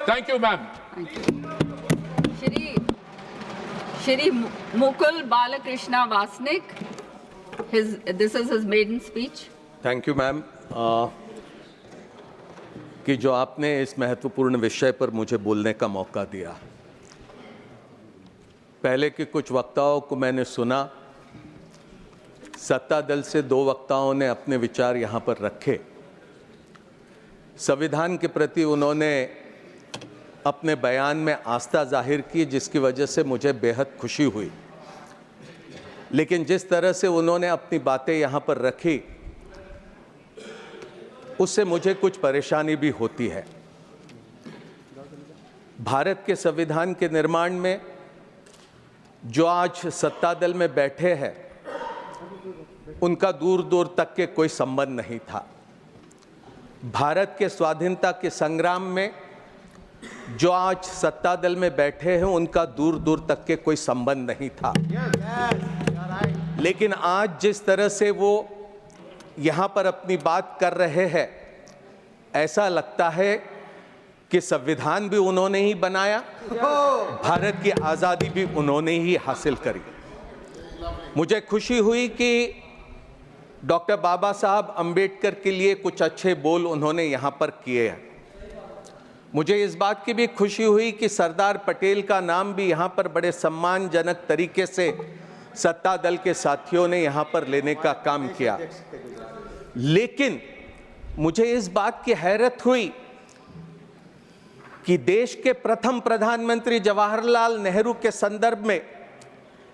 Thank you, ma'am. Thank you. Shri Mukul Balakrishna Vasnik, this is his maiden speech. Thank you ma'am कि जो आपने इस महत्वपूर्ण विषय पर मुझे बोलने का मौका दिया। पहले के कुछ वक्ताओं को मैंने सुना, सत्ता दल से 2 वक्ताओं ने अपने विचार यहाँ पर रखे। संविधान के प्रति उन्होंने अपने बयान में आस्था जाहिर की, जिसकी वजह से मुझे बेहद खुशी हुई। लेकिन जिस तरह से उन्होंने अपनी बातें यहाँ पर रखी, उससे मुझे कुछ परेशानी भी होती है। भारत के संविधान के निर्माण में जो आज सत्ता दल में बैठे हैं, उनका दूर दूर तक के कोई संबंध नहीं था। भारत के स्वाधीनता के संग्राम में जो आज सत्ता दल में बैठे हैं, उनका दूर दूर तक के कोई संबंध नहीं था। लेकिन आज जिस तरह से वो यहाँ पर अपनी बात कर रहे हैं, ऐसा लगता है कि संविधान भी उन्होंने ही बनाया, भारत की आज़ादी भी उन्होंने ही हासिल करी। मुझे खुशी हुई कि डॉक्टर बाबा साहब अंबेडकर के लिए कुछ अच्छे बोल उन्होंने यहाँ पर किए हैं। मुझे इस बात की भी खुशी हुई कि सरदार पटेल का नाम भी यहाँ पर बड़े सम्मानजनक तरीके से सत्ता दल के साथियों ने यहाँ पर लेने का काम किया। लेकिन मुझे इस बात की हैरत हुई कि देश के प्रथम प्रधानमंत्री जवाहरलाल नेहरू के संदर्भ में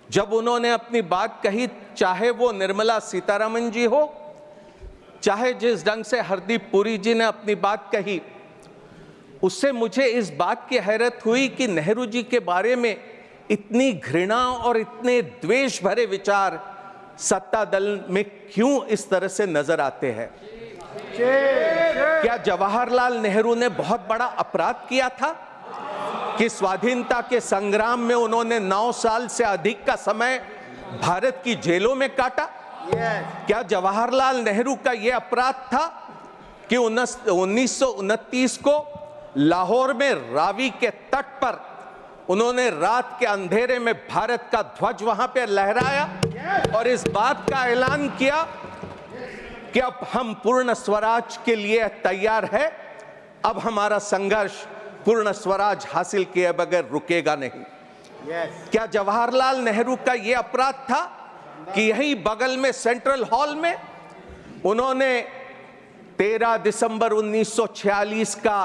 जब उन्होंने अपनी बात कही, चाहे वो निर्मला सीतारमण जी हो, चाहे जिस ढंग से हरदीप पुरी जी ने अपनी बात कही, उससे मुझे इस बात की हैरत हुई कि नेहरू जी के बारे में इतनी घृणा और इतने द्वेष भरे विचार सत्ता दल में क्यों इस तरह से नजर आते हैं। क्या जवाहरलाल नेहरू ने बहुत बड़ा अपराध किया था कि स्वाधीनता के संग्राम में उन्होंने 9 साल से अधिक का समय भारत की जेलों में काटा? क्या जवाहरलाल नेहरू का यह अपराध था कि 1929 को लाहौर में रावी के तट पर उन्होंने रात के अंधेरे में भारत का ध्वज वहां पर लहराया और इस बात का ऐलान किया कि अब हम पूर्ण स्वराज के लिए तैयार है, अब हमारा संघर्ष पूर्ण स्वराज हासिल किए बगैर रुकेगा नहीं? क्या जवाहरलाल नेहरू का यह अपराध था कि यहीं बगल में सेंट्रल हॉल में उन्होंने 13 दिसंबर 1946 का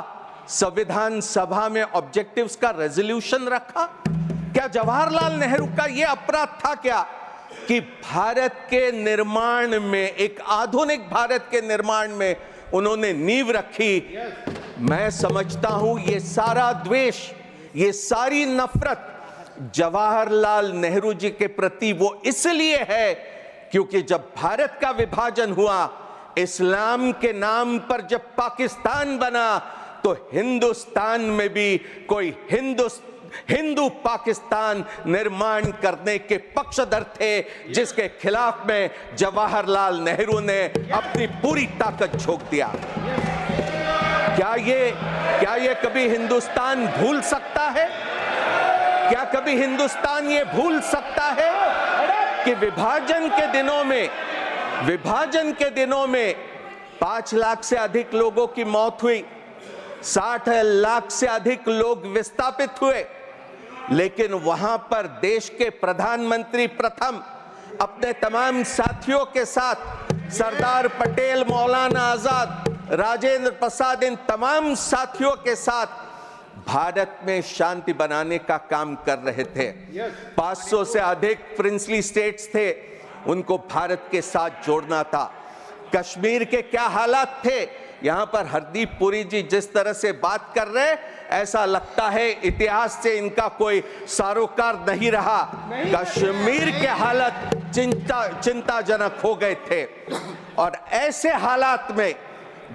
संविधान सभा में ऑब्जेक्टिव्स का रेजोल्यूशन रखा? क्या जवाहरलाल नेहरू का यह अपराध था क्या कि भारत के निर्माण में, एक आधुनिक भारत के निर्माण में उन्होंने नींव रखी? मैं समझता हूं ये सारा द्वेष, ये सारी नफरत जवाहरलाल नेहरू जी के प्रति वो इसलिए है क्योंकि जब भारत का विभाजन हुआ, इस्लाम के नाम पर जब पाकिस्तान बना, तो हिंदुस्तान में भी कोई हिंदू पाकिस्तान निर्माण करने के पक्षधर थे, जिसके खिलाफ में जवाहरलाल नेहरू ने अपनी पूरी ताकत झोंक दिया। क्या ये कभी हिंदुस्तान भूल सकता है? क्या कभी हिंदुस्तान ये भूल सकता है कि विभाजन के दिनों में 5 लाख से अधिक लोगों की मौत हुई, 60 लाख से अधिक लोग विस्थापित हुए, लेकिन वहां पर देश के प्रधानमंत्री प्रथम अपने तमाम साथियों के साथ, सरदार पटेल, मौलाना आजाद, राजेंद्र प्रसाद, इन तमाम साथियों के साथ भारत में शांति बनाने का काम कर रहे थे। 500 से अधिक प्रिंसली स्टेट्स थे, उनको भारत के साथ जोड़ना था। कश्मीर के क्या हालात थे? यहां पर हरदीप पुरी जी जिस तरह से बात कर रहे, ऐसा लगता है इतिहास से इनका कोई सरोकार नहीं रहा। कश्मीर के हालत चिंताजनक हो गए थे और ऐसे हालात में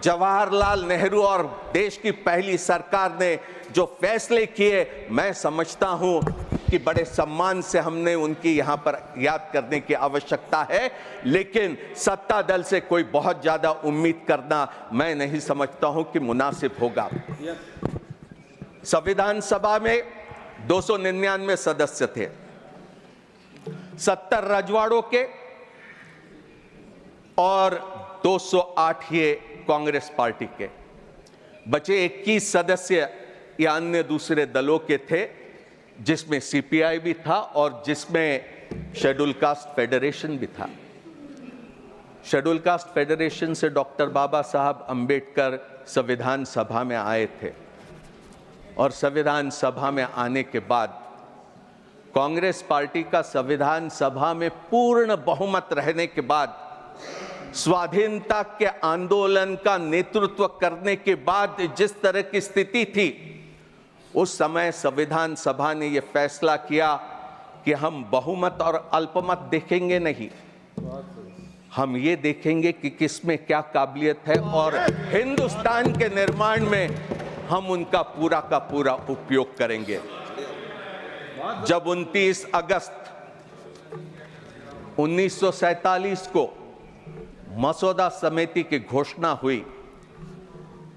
जवाहरलाल नेहरू और देश की पहली सरकार ने जो फैसले किए, मैं समझता हूं कि बड़े सम्मान से हमने उनकी यहाँ पर याद करने की आवश्यकता है। लेकिन सत्ता दल से कोई बहुत ज़्यादा उम्मीद करना मैं नहीं समझता हूं कि मुनासिब होगा। संविधान सभा में 299 सदस्य थे, 70 रजवाड़ों के और 208 ये कांग्रेस पार्टी के। बचे 21 सदस्य या अन्य दूसरे दलों के थे, जिसमें सीपीआई भी था और जिसमें शेड्यूल कास्ट फेडरेशन भी था। शेड्यूल कास्ट फेडरेशन से डॉक्टर बाबा साहब अंबेडकर संविधान सभा में आए थे और संविधान सभा में आने के बाद कांग्रेस पार्टी का संविधान सभा में पूर्ण बहुमत रहने के बाद स्वाधीनता के आंदोलन का नेतृत्व करने के बाद जिस तरह की स्थिति थी, उस समय संविधान सभा ने यह फैसला किया कि हम बहुमत और अल्पमत देखेंगे नहीं, हम ये देखेंगे कि किसमें क्या काबिलियत है और हिंदुस्तान के निर्माण में हम उनका पूरा का पूरा उपयोग करेंगे। जब 29 अगस्त 1947 को मसौदा समिति की घोषणा हुई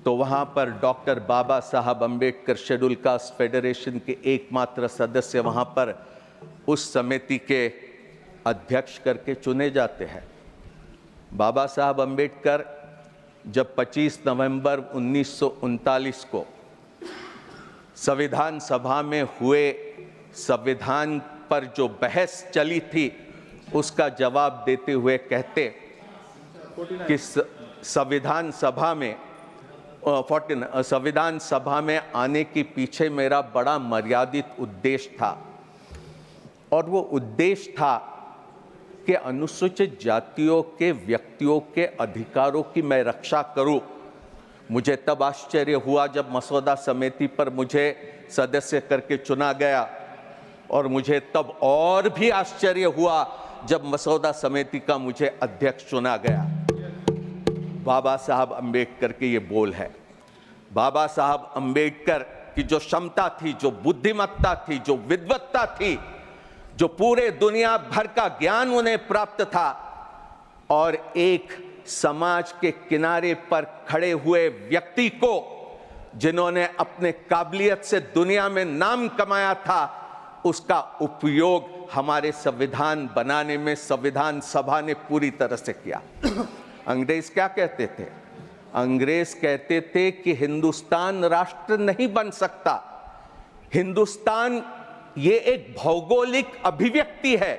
तो वहां पर डॉक्टर बाबा साहब अंबेडकर शेड्यूल कास्ट फेडरेशन के एकमात्र सदस्य वहां पर उस समिति के अध्यक्ष करके चुने जाते हैं। बाबा साहब अंबेडकर जब 25 नवंबर 1939 को संविधान सभा में हुए संविधान पर जो बहस चली थी उसका जवाब देते हुए कहते कि संविधान सभा में आने के पीछे मेरा बड़ा मर्यादित उद्देश्य था और वो उद्देश्य था कि अनुसूचित जातियों के व्यक्तियों के अधिकारों की मैं रक्षा करूं। मुझे तब आश्चर्य हुआ जब मसौदा समिति पर मुझे सदस्य करके चुना गया और मुझे तब और भी आश्चर्य हुआ जब मसौदा समिति का मुझे अध्यक्ष चुना गया। बाबा साहब अंबेडकर के ये बोल है। बाबा साहब अंबेडकर की जो क्षमता थी, जो बुद्धिमत्ता थी, जो विद्वत्ता थी, जो पूरे दुनिया भर का ज्ञान उन्हें प्राप्त था और एक समाज के किनारे पर खड़े हुए व्यक्ति को जिन्होंने अपने काबिलियत से दुनिया में नाम कमाया था, उसका उपयोग हमारे संविधान बनाने में संविधान सभा ने पूरी तरह से किया। अंग्रेज क्या कहते थे? अंग्रेज कहते थे कि हिंदुस्तान राष्ट्र नहीं बन सकता, हिंदुस्तान ये एक भौगोलिक अभिव्यक्ति है,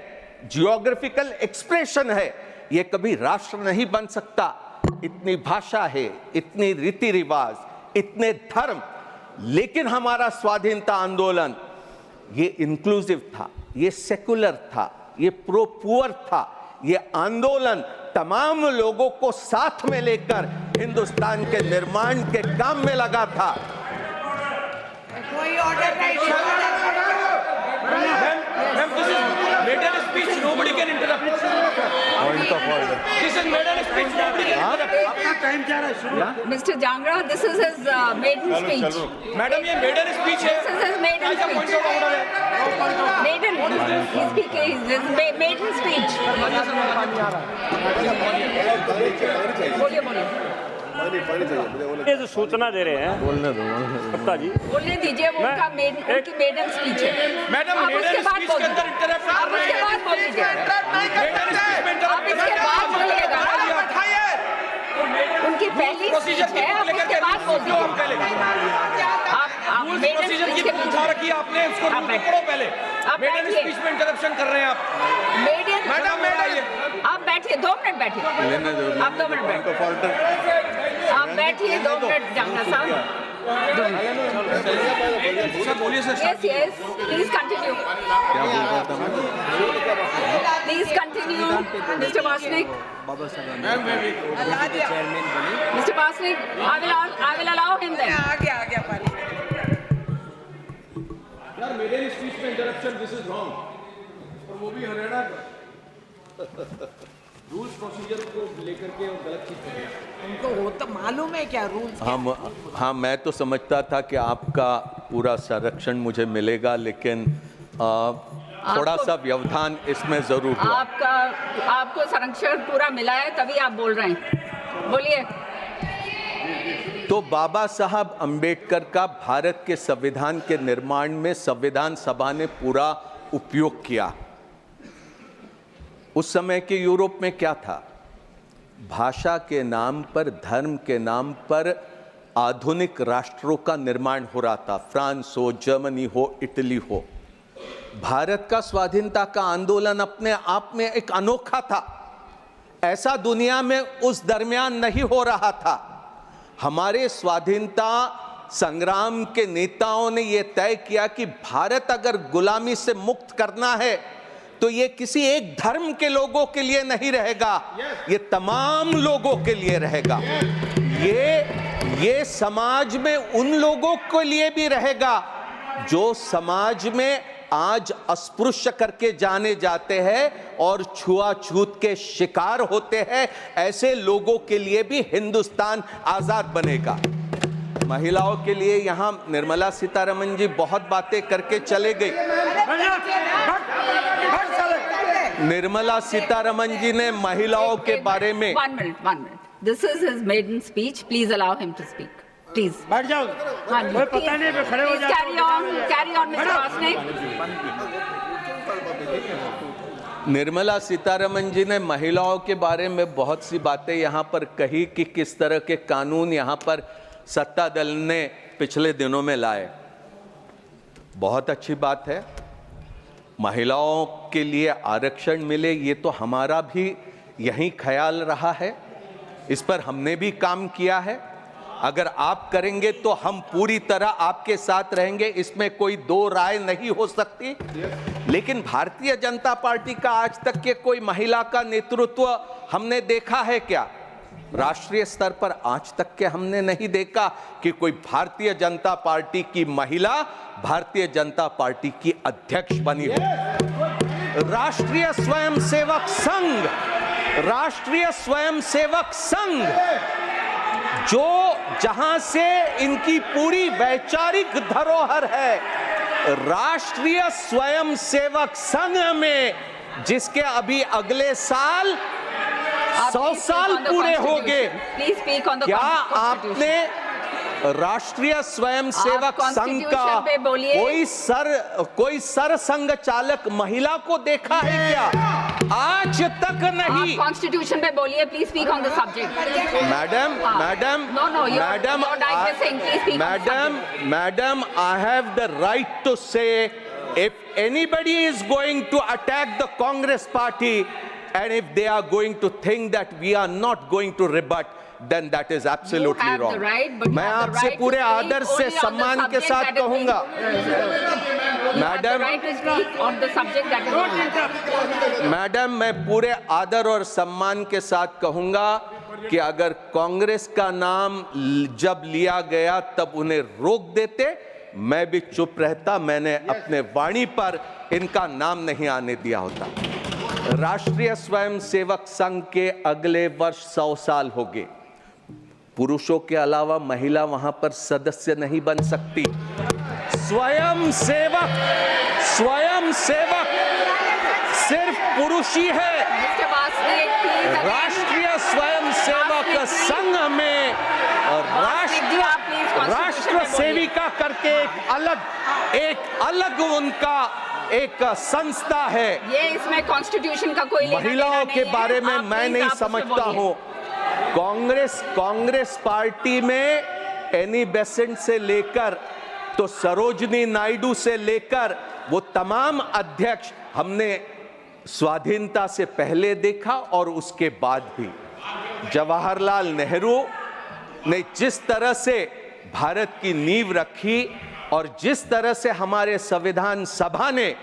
जियोग्राफिकल एक्सप्रेशन है, ये कभी राष्ट्र नहीं बन सकता। इतनी भाषा है, इतनी रीति रिवाज, इतने धर्म, लेकिन हमारा स्वाधीनता आंदोलन ये इंक्लूसिव था, ये सेकुलर था, ये प्रो पुअर था। ये आंदोलन तमाम लोगों को साथ में लेकर हिंदुस्तान के निर्माण के काम में लगा था। कोई ऑर्डर नहीं। Ma'am, this is maiden speech. Nobody can interrupt. Point of order. This is maiden speech. Nobody can interrupt. आपका टाइम जा रहा है। Mr. Jangra, this is his maiden speech. Madam, ये maiden speech है। This is his maiden क्या point speech. of order है? Maiden. He's speaking his maiden speech. बोलिए बोलिए। ये जो सूचना दे रहे हैं बोलने दो गुप्ता जी, बोलने दीजिए, वो उनकी मेडन स्पीच है। मैडम, आप maiden उसके बाद speech के अंदर interrupt कर आप रहे उसके हैं। बाद बोल लीजिए। Maiden speech में interrupt आप इसके बाद बोलिएगा। उनकी पहली स्पीच है, आप उसके बाद बोल दीजिए। आप मेडन प्रोसीजर स्पीच की के उठा रखी है आपने, उसको आप रूल बैठिए। पकड़ो पहले। आप मेडन बैठिए। स्पीच में इंटरप्शन कर रहे हैं आप। मेडन मैडम, आप बैठिए, 2 मिनट बैठिए। आप 2 मिनट बैठिए। आप बैठिए 2 मिनट, जांगड़ा साहब। सर बोलिए sir. Yes, yes. Please continue. Please continue, Mr. Vasnik. Mr. Vasnik, I will allow him then. आ गया पानी। यार मेडन स्पीच में इंटरप्शन, दिस इज रॉन्ग। और वो भी हरियाणा रूल्स प्रोसीजर को लेकर के और गलत चीज कर रहे हैं। उनको होता मालूम है क्या रूल्स? हाँ, मैं तो समझता था कि आपका पूरा संरक्षण मुझे मिलेगा, लेकिन थोड़ा सा व्यवधान इसमें जरूर हुआ। आपको संरक्षण पूरा मिला है, तभी आप बोल रहे हैं। बोलिए। तो बाबा साहब अंबेडकर का भारत के संविधान के निर्माण में संविधान सभा ने पूरा उपयोग किया। उस समय के यूरोप में क्या था? भाषा के नाम पर, धर्म के नाम पर आधुनिक राष्ट्रों का निर्माण हो रहा था। फ्रांस हो, जर्मनी हो, इटली हो। भारत का स्वाधीनता का आंदोलन अपने आप में एक अनोखा था। ऐसा दुनिया में उस दरमियान नहीं हो रहा था। हमारे स्वाधीनता संग्राम के नेताओं ने यह तय किया कि भारत अगर गुलामी से मुक्त करना है तो ये किसी एक धर्म के लोगों के लिए नहीं रहेगा, ये तमाम लोगों के लिए रहेगा। ये समाज में उन लोगों के लिए भी रहेगा जो समाज में आज अस्पृश्य करके जाने जाते हैं और छुआछूत के शिकार होते हैं। ऐसे लोगों के लिए भी हिंदुस्तान आजाद बनेगा। महिलाओं के लिए यहां निर्मला सीतारमण जी बहुत बातें करके चले गई। निर्मला सीतारमण जी ने महिलाओं के बारे में one minute. This is his maiden speech. Please allow him to speak. Please. बैठ जाओ, कोई पता नहीं पे खड़े हो जाओ। Carry on, Mr. Vasnik. Nirmala Sitharaman ji ने महिलाओं के बारे में बहुत सी बातें यहाँ पर कही कि किस तरह के कानून यहाँ पर सत्ता दल ने पिछले दिनों में लाए। बहुत अच्छी बात है, महिलाओं के लिए आरक्षण मिले, ये तो हमारा भी यही ख्याल रहा है। इस पर हमने भी काम किया है। अगर आप करेंगे तो हम पूरी तरह आपके साथ रहेंगे, इसमें कोई दो राय नहीं हो सकती। लेकिन भारतीय जनता पार्टी का आज तक के कोई महिला का नेतृत्व हमने देखा है क्या? राष्ट्रीय स्तर पर आज तक के हमने नहीं देखा कि कोई भारतीय जनता पार्टी की महिला भारतीय जनता पार्टी की अध्यक्ष बनी हो। राष्ट्रीय स्वयंसेवक संघ जो जहां से इनकी पूरी वैचारिक धरोहर है, राष्ट्रीय स्वयंसेवक संघ में जिसके अभी अगले साल 100 साल पूरे हो गए, क्या आपने राष्ट्रीय स्वयंसेवक संघ का कोई सर संघ चालक महिला को देखा है क्या? आज तक नहीं। कॉन्स्टिट्यूशन पे बोलिए, please speak on the subject. Madam, I have the right to say if anybody is going to attack the Congress party and if they are going to think that we are not going to rebut, then that is absolutely wrong. मैं आपसे पूरे आदर से सम्मान के साथ कहूंगा, madam, मैं पूरे आदर और सम्मान के साथ कहूंगा कि अगर कांग्रेस का नाम जब लिया गया तब उन्हें रोक देते, मैं भी चुप रहता। मैंने अपने वाणी पर इनका नाम नहीं आने दिया होता। राष्ट्रीय स्वयंसेवक संघ के अगले वर्ष 100 साल हो गए। पुरुषों के अलावा महिला वहां पर सदस्य नहीं बन सकती। स्वयंसेवक सिर्फ पुरुष ही है। राष्ट्रीय स्वयंसेवक संघ में राष्ट्र सेविका करके एक अलग उनका एक संस्था है। ये इसमें कॉन्स्टिट्यूशन का कोई महिलाओं के बारे में मैं नहीं समझता हूं। कांग्रेस पार्टी में एनी बेसेंट से लेकर तो सरोजनी नायडू से लेकर वो तमाम अध्यक्ष हमने स्वाधीनता से पहले देखा और उसके बाद भी। जवाहरलाल नेहरू ने जिस तरह से भारत की नींव रखी और जिस तरह से हमारे संविधान सभा ने,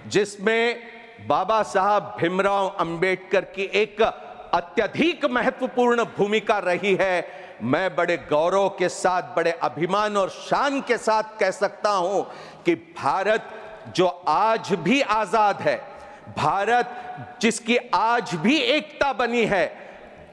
जिसमें बाबा साहब भीमराव अंबेडकर की एक अत्यधिक महत्वपूर्ण भूमिका रही है, मैं बड़े गौरव के साथ, बड़े अभिमान और शान के साथ कह सकता हूं कि भारत जो आज भी आजाद है, भारत जिसकी आज भी एकता बनी है,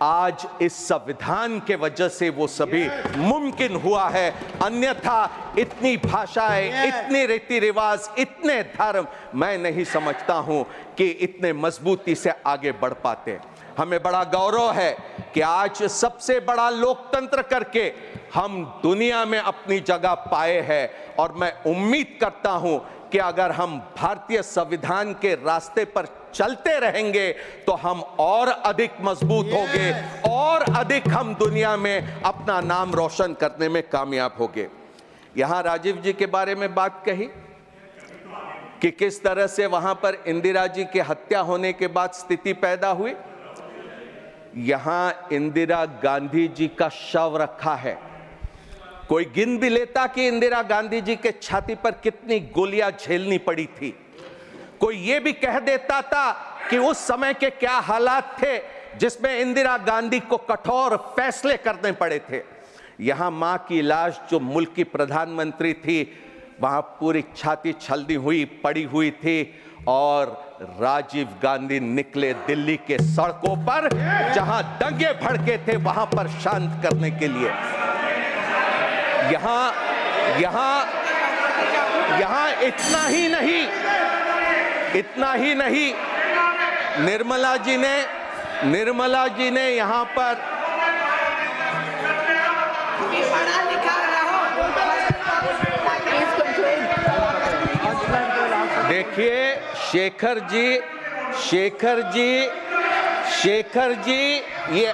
आज इस संविधान के वजह से वो सभी मुमकिन हुआ है। अन्यथा इतनी भाषाएं, इतने रीति रिवाज, इतने धर्म, मैं नहीं समझता हूं कि इतने मजबूती से आगे बढ़ पाते। हमें बड़ा गौरव है कि आज सबसे बड़ा लोकतंत्र करके हम दुनिया में अपनी जगह पाए हैं और मैं उम्मीद करता हूं कि अगर हम भारतीय संविधान के रास्ते पर चलते रहेंगे तो हम और अधिक मजबूत होंगे और अधिक हम दुनिया में अपना नाम रोशन करने में कामयाब होंगे। यहां राजीव जी के बारे में बात कही कि किस तरह से वहां पर इंदिरा जी की हत्या होने के बाद स्थिति पैदा हुई। यहां इंदिरा गांधी जी का शव रखा है। कोई गिन भी लेता कि इंदिरा गांधी जी के छाती पर कितनी गोलियां झेलनी पड़ी थी। कोई यह भी कह देता था कि उस समय के क्या हालात थे जिसमें इंदिरा गांधी को कठोर फैसले करने पड़े थे। यहां मां की लाश जो मुल्क की प्रधानमंत्री थी, वहां पूरी छाती छलनी हुई पड़ी हुई थी और राजीव गांधी निकले दिल्ली के सड़कों पर जहां दंगे भड़के थे वहां पर शांत करने के लिए। यहां इतना ही नहीं, निर्मला जी ने यहां पर पढ़ा लिखा रहो। देखिए शेखर जी ये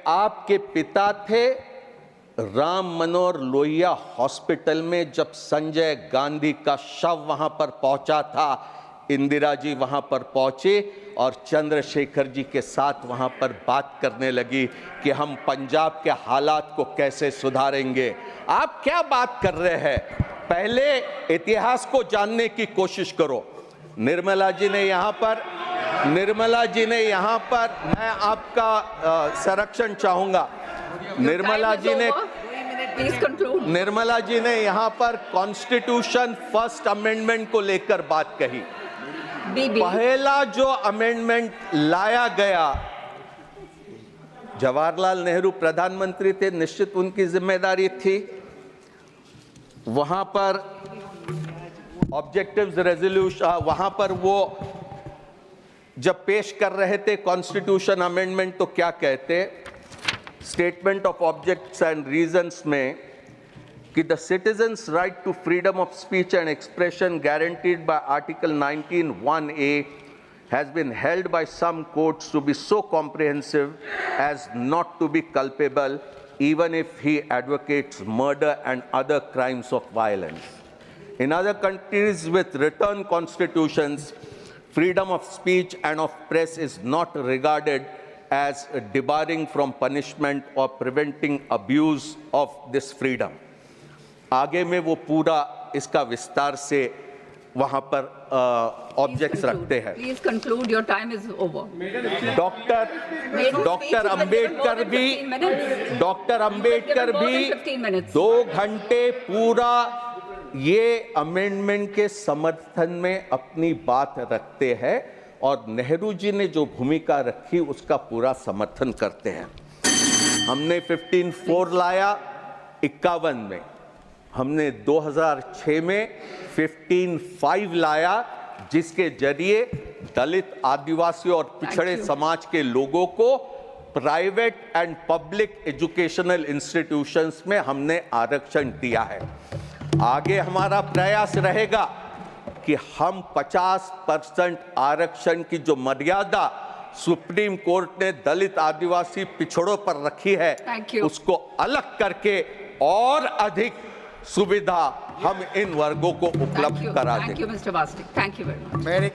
आपके पिता थे। राम मनोहर लोहिया हॉस्पिटल में जब संजय गांधी का शव वहां पर पहुंचा था, इंदिरा जी वहां पर पहुंचे और चंद्रशेखर जी के साथ वहां पर बात करने लगी कि हम पंजाब के हालात को कैसे सुधारेंगे। आप क्या बात कर रहे हैं? पहले इतिहास को जानने की कोशिश करो। निर्मला जी ने यहाँ पर मैं आपका संरक्षण चाहूंगा। निर्मला जी ने यहाँ पर कॉन्स्टिट्यूशन फर्स्ट अमेंडमेंट को लेकर बात कही। पहला जो अमेंडमेंट लाया गया, जवाहरलाल नेहरू प्रधानमंत्री थे, निश्चित उनकी जिम्मेदारी थी। वहां पर ऑब्जेक्टिव्स रेजोल्यूशन, वहां पर वो जब पेश कर रहे थे कॉन्स्टिट्यूशन अमेंडमेंट, तो क्या कहते, statement of objects and reasons में कि the citizens right to freedom of speech and expression guaranteed by article 19(1)(a has been held by some courts to be so comprehensive as not to be culpable even if he advocates murder and other crimes of violence. In other countries with written constitutions, freedom of speech and of press is not regarded as debarring from punishment or preventing abuse of this freedom. आगे में वो पूरा इसका विस्तार से वहां पर objects रखते हैं। Please conclude, your time is over. Doctor Ambedkar भी 2 घंटे पूरा ये अमेंडमेंट के समर्थन में अपनी बात रखते हैं और नेहरू जी ने जो भूमिका रखी उसका पूरा समर्थन करते हैं। हमने 15(4) लाया 51 में, हमने 2006 में 15(5) लाया जिसके जरिए दलित, आदिवासी और पिछड़े समाज के लोगों को private and public educational institutions में हमने आरक्षण दिया है। आगे हमारा प्रयास रहेगा कि हम 50% आरक्षण की जो मर्यादा सुप्रीम कोर्ट ने दलित, आदिवासी, पिछड़ों पर रखी है उसको अलग करके और अधिक सुविधा हम इन वर्गों को उपलब्ध करा दें। Thank you, Mr. Bastik. Thank you very much.